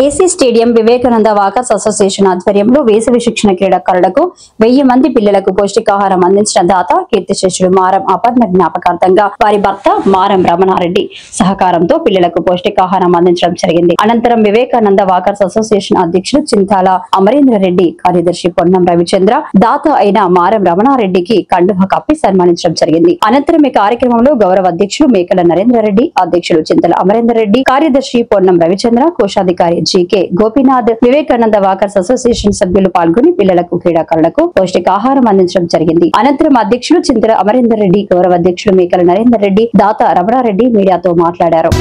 AC stadium Vivekananda walkers association ఆధ్వర్యంలో వేసవి శిక్షణ క్రీడాకారులకు 1000 మంది పిల్లలకు పౌష్టికాహారం అందించిన దాత కీర్తిశేషుడు మారం అపర్ణ జ్ఞాపకార్థంగా వారి భర్త మారం రమణారెడ్డి సహకారంతో పిల్లలకు పౌష్టికాహారం అందించడం జరిగింది. అనంతరం వివేకానంద వాకర్స్ అసోసియేషన్ అధ్యక్షుడు చింతాల అమరేంద్ర రెడ్డి, కార్యదర్శి పొన్నం రవిచంద్ర, దాత అయిన మారం రమణారెడ్డికి కండువ కప్పి సన్మానించడం జరిగింది. అనంతరం ఈ కార్యక్రమంలో గౌరవ అధ్యక్షులు మేకల నరేంద్ర రెడ్డి, అధ్యక్షులు చింతల అమరేందర్ రెడ్డి, కార్యదర్శి పొన్నం రవిచంద్ర, కోశాధికారి GK Gopinath, Vivekananda walkers association సభ్యులు పాల్గొని పిల్లలకు క్రీడాకారులకు పౌష్టికాహారం అందించడం జరిగింది. అనంతరం అధ్యక్షులు చింతల అమరేందర్ రెడ్డి, గౌరవ అధ్యక్షులు మేకల నరేందర్ రెడ్డి, దాత రమణారెడ్డి మీడియాతో మాట్లాడారు.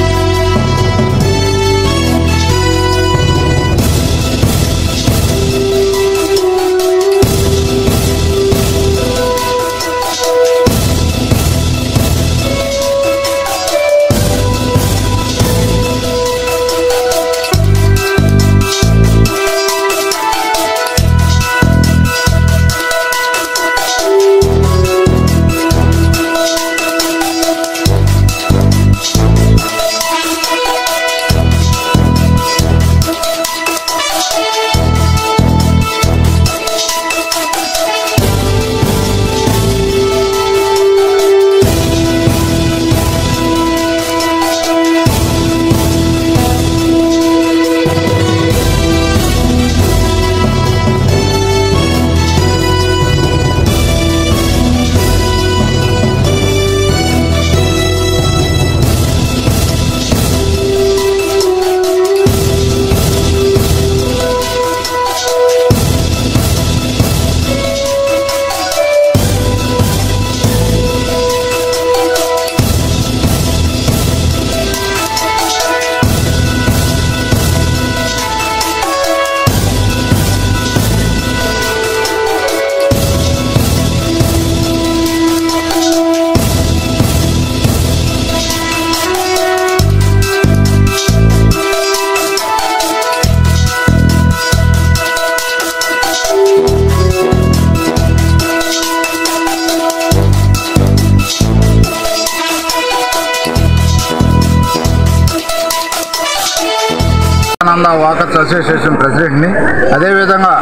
వివేకానంద వాకర్స్ అసోసియేషన్ ప్రెసిడెంట్ ని. అదేవిధంగా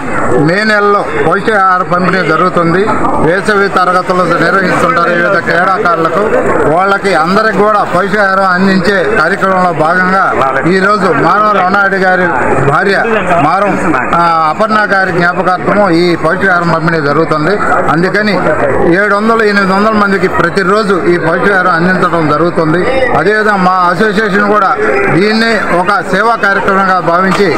మే నెలలో పౌష్టికాహార పంపిణీ జరుగుతుంది. వేసవి తరగతులు నిర్వహిస్తుంటారు. వివిధ క్రీడాకారులకు వాళ్ళకి అందరికి కూడా పౌష్టికాహారం అందించే కార్యక్రమంలో భాగంగా ఈరోజు మారం రమణారెడ్డి గారి భార్య మారం అపర్ణ గారి జ్ఞాపకార్థము ఈ పౌష్టికాహారం పంపిణీ జరుగుతుంది. అందుకని 700-800 మందికి ప్రతిరోజు ఈ పౌష్టికాహారం అందించడం జరుగుతుంది. అదేవిధంగా మా అసోసియేషన్ కూడా దీన్ని ఒక సేవా కార్యక్రమంగా భావించి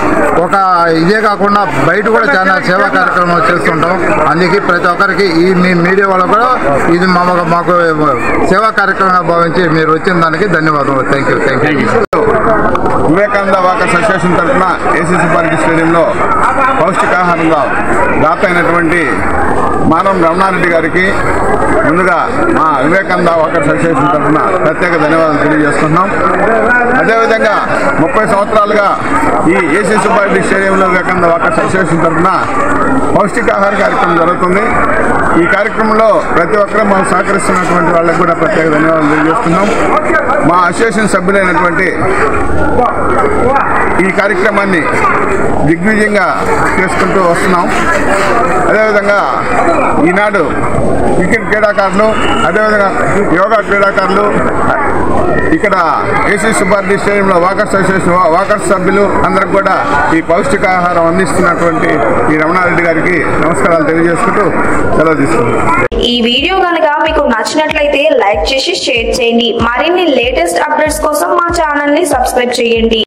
ఒక ఇదే కాకుండా బయట కూడా చాలా సేవా కార్యక్రమాలు చేస్తుంటాం. అందుకే ప్రతి ఒక్కరికి ఈ మీ మీడియా వాళ్ళు కూడా ఇది మాకు సేవా కార్యక్రమంగా భావించి మీరు వచ్చిన దానికి ధన్యవాదాలు. Thank you. Vivekananda walkers association తరఫున ఏసీసీ పార్క్ స్టేడియంలో పౌష్టికాహారంగా దాత అయినటువంటి మారం రమణారెడ్డి గారికి ముందుగా మా వివేకానంద వాకర్స్ అసోసియేషన్ తరఫున ప్రత్యేక ధన్యవాదాలు తెలియజేస్తున్నాం. అదేవిధంగా 30 సంవత్సరాలుగా ఈ ఏసీసీ పార్క్ స్టేడియంలో వివేకానంద వాకర్స్ అసోసియేషన్ తరఫున పౌష్టికాహార కార్యక్రమం జరుగుతుంది. ఈ కార్యక్రమంలో ప్రతి ఒక్కరూ మనం సహకరిస్తున్నటువంటి వాళ్ళకి కూడా ప్రత్యేక ధన్యవాదాలు తెలియజేస్తున్నాం. మా అసోసియేషన్ సభ్యులైనటువంటి ఈ కార్యక్రమాన్ని దిగ్విజయంగా చేసుకుంటూ వస్తున్నాం. అదేవిధంగా ఈనాడు క్రికెట్ క్రీడాకారులు, అదేవిధంగా యోగా క్రీడాకారులు ఇక్కడ ఏసీ సుబ్బారెడ్డి స్టేడియంలో వాకర్స్ అసోసియేషన్ వాకర్స్ సభ్యులు అందరికి కూడా ఈ పౌష్టికాహారం అందిస్తున్నటువంటి ఈ రమణారెడ్డి గారికి నమస్కారాలు తెలియజేసుకుంటూ సెలవు తీసుకుంటున్నాం. ఈ వీడియో కనుక మీకు నచ్చినట్లయితే లైక్ చేసి షేర్ చేయండి. మరిన్ని లేటెస్ట్ అప్డేట్స్ కోసం మా ఛానల్ ని సబ్స్క్రైబ్ చేయండి.